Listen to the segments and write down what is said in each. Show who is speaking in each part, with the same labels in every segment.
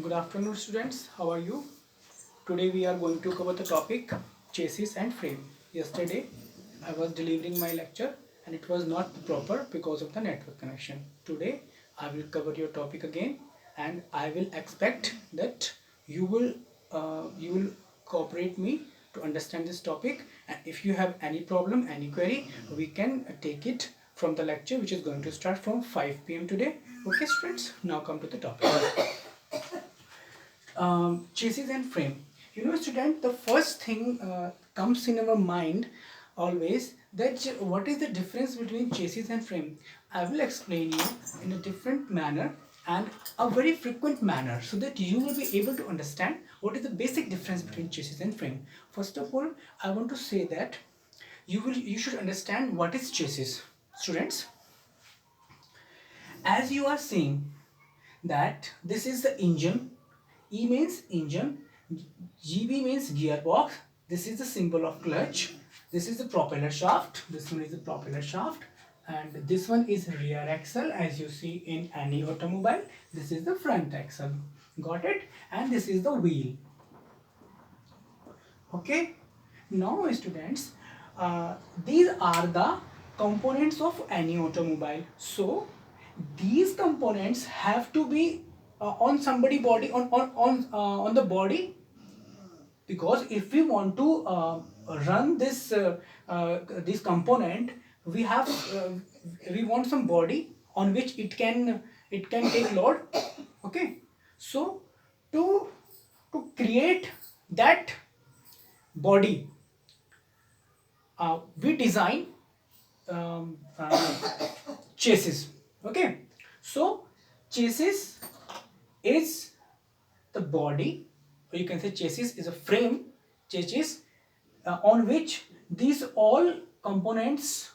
Speaker 1: Good afternoon, students. How are you? Today we are going to cover the topic chassis and frame. Yesterday I was delivering my lecture and it was not proper because of the network connection. Today I will cover your topic again and I will expect that you will cooperate me to understand this topic, and if you have any problem, any query, we can take it from the lecture which is going to start from 5 p.m. today. Okay, students, now come to the topic. Chassis and frame. Student, the first thing comes in our mind always that what is the difference between chassis and frame. I will explain you in a different manner and a very frequent manner so that you will be able to understand what is the basic difference between chassis and frame. First of all, I want to say that you should understand what is chassis. Students, as you are seeing that this is the engine. E means engine, GB means gearbox, this is the symbol of clutch, this is the propeller shaft, this one is the propeller shaft, and this one is rear axle as you see in any automobile, this is the front axle. Got it? And this is the wheel. Okay, now students, these are the components of any automobile. So these components have to be on somebody body, on the body, because if we want to run this component, we have we want some body on which it can take load. Okay, so to create that body, we design chassis. Okay, so chassis is the body, or you can say chassis is a frame, chassis on which these all components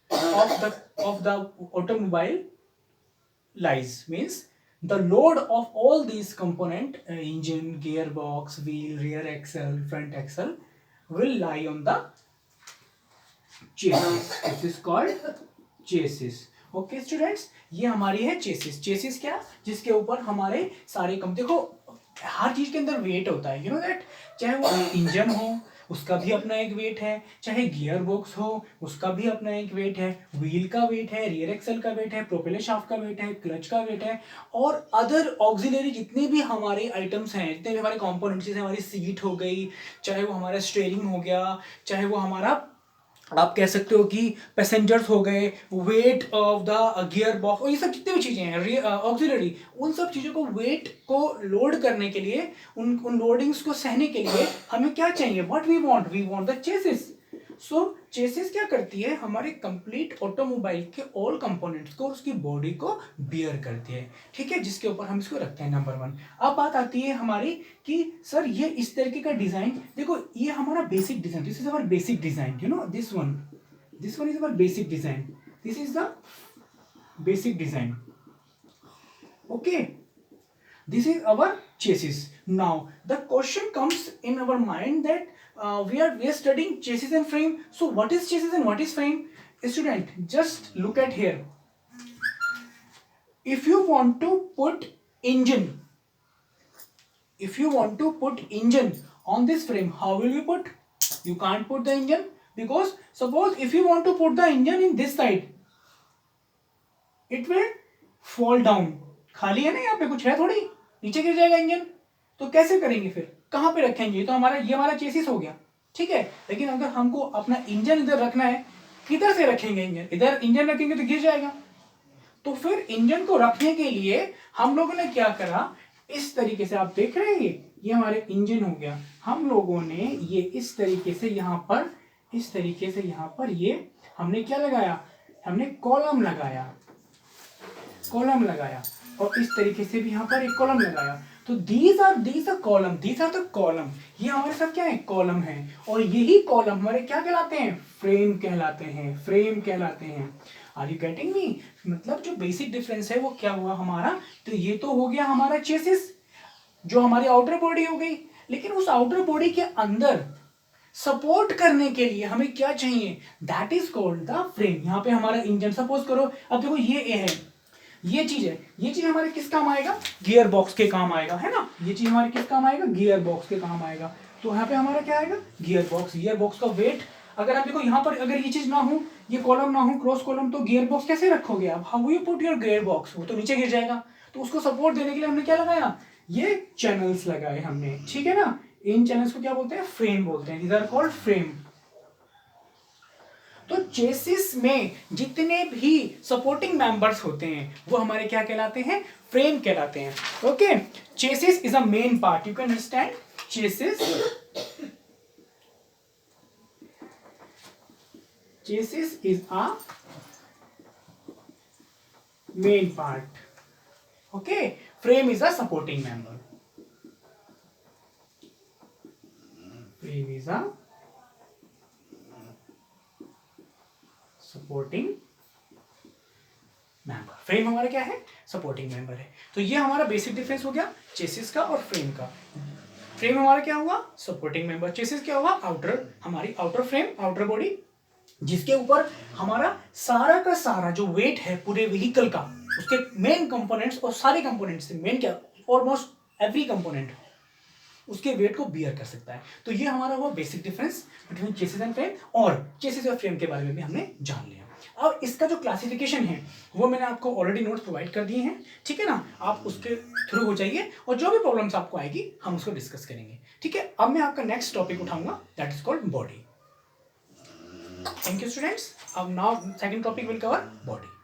Speaker 1: of the automobile lies. Means the load of all these component, engine, gearbox, wheel, rear axle, front axle, will lie on the chassis. This is called chassis. Okay students, ये हमारी है chassis. Chassis क्या? जिसके ऊपर हमारे सारे कम, देखो हर चीज के अंदर वेट होता है, यू नो दैट. चाहे वो इंजन हो, उसका भी अपना एक वेट है, चाहे गियर बॉक्स हो, उसका भी अपना एक वेट है, व्हील का वेट है, रियर एक्सल का वेट है, प्रोपेलर शाफ्ट का वेट है, क्लच का वेट है, और अदर ऑक्सिलरी जितने भी हमारे आइटम्स हैं, जितने भी हमारे कॉम्पोनेंट्स, जैसे हमारी सीट हो गई, चाहे वो हमारा स्टीयरिंग हो गया, चाहे वो हमारा, आप कह सकते हो कि पैसेंजर्स हो गए, weight of the gear box, और ये सब जितनी भी चीज़ें हैं ऑक्सिलरी, उन सब चीज़ों को वेट को लोड करने के लिए, उन लोडिंग्स को सहने के लिए हमें क्या चाहिए? What we want the chassis. So chassis क्या करती है? हमारे कंप्लीट ऑटोमोबाइल के ऑल कंपोनेंट्स को, उसकी बॉडी को बियर करती है. ठीक है, जिसके ऊपर हम इसको रखते हैं नंबर 1. अब बात आती है हमारी कि सर ये इस तरीके का डिजाइन, देखो ये हमारा basic design, this is our basic design, you know this one is our basic design, this is the basic design. Okay, this is our chassis. Now the question comes in our mind that we are studying chassis and frame. So what is chassis and what is frame? Student, just look at here. If you want to put engine, on this frame, how will you put? You can't put the engine, because suppose if you want to put the engine in this side, it will fall down. खाली है ना, यहाँ पे कुछ है थोड़ी, नीचे गिर जाएगा इंजन. तो कैसे करेंगे फिर? कहाँ पे रखेंगे? तो ये हमारा चेसिस हो गया. ठीक है, लेकिन अगर हमको अपना इंजन इधर रखना है, किधर से रखेंगे इंजन? इधर इंजन रखेंगे तो गिर जाएगा. तो फिर इंजन को रखने के लिए हम लोगों ने क्या करा? इस तरीके से आप देख रहे हैं, ये हमारे इंजन हो गया. हम लोगों ने ये इस तरीके से यहाँ पर, इस तरीके से यहाँ पर ये हमने क्या लगाया? हमने कॉलम लगाया, और इस तरीके से भी यहाँ पर एक कॉलम लगाया. तो these are कॉलम. ये हमारे साथ क्या है? कॉलम है. और यही कॉलम हमारे क्या कहलाते हैं? फ्रेम कहलाते हैं. Are you getting me? मतलब जो बेसिक डिफरेंस है वो क्या हुआ हमारा? तो ये तो हो गया हमारा चेसिस, जो हमारी आउटर बॉडी हो गई. लेकिन उस आउटर बॉडी के अंदर सपोर्ट करने के लिए हमें क्या चाहिए? That is called the frame. यहाँ पे हमारा इंजन, सपोज करो, अब देखो ये है, ये चीज हमारे किस काम आएगा, गियर बॉक्स के काम आएगा, है ना, ये चीज हमारे किस काम आएगा, गियर बॉक्स के काम आएगा। तो यहाँ पे हमारा क्या आएगा, गियर बॉक्स का वेट, अगर आप देखो यहाँ पर अगर ये चीज ना हो, ये कॉलम ना हो, क्रॉस कॉलम, तो गियर बॉक्स कैसे रखोगे आप, how you put your gear box, वो तो नीचे गिर जाएगा। तो उसको सपोर्ट देने के लिए हमने क्या लगाया, ये चैनल्स लगाए हमने, ठीक है ना। इन चैनल्स को क्या बोलते हैं, फ्रेम बोलते हैं, दीज आर कॉल्ड फ्रेम। तो चेसिस में जितने भी सपोर्टिंग मेंबर्स होते हैं वो हमारे क्या कहलाते हैं, फ्रेम कहलाते हैं। Okay, chassis is a main part, you can understand, chassis is a main part, okay, frame is a supporting member, frame is a supporting member, frame हमारा क्या है, सपोर्टिंग मेंबर है। तो ये हमारा बेसिक डिफरेंस हो गया चेसिस का और फ्रेम का। फ्रेम हमारा क्या हुआ, सपोर्टिंग मेंबर, चेसिस क्या हुआ, आउटर, हमारी आउटर फ्रेम, आउटर बॉडी, जिसके ऊपर हमारा सारा का सारा जो वेट है पूरे व्हीकल का, उसके मेन कंपोनेंट्स और सारे कंपोनेंट्स, मेन क्या, ऑलमोस्ट एवरी कंपोनेंट उसके वेट को बियर कर सकता है। तो ये हमारा हुआ basic difference between chassis and frame, और चेसिस और फ्रेम के बारे में भी हमने जान लिया। अब इसका जो क्लासिफिकेशन है वो मैंने आपको ऑलरेडी नोट्स प्रोवाइड कर दिए हैं, ठीक है ना, आप उसके थ्रू हो जाइए और जो भी प्रॉब्लम्स आपको आएगी हम उसको डिस्कस करेंगे, ठीक है। अब मैं आपका नेक्स्ट टॉपिक उठाऊंगा, that is called body. Thank you students. अब now second topic will cover body.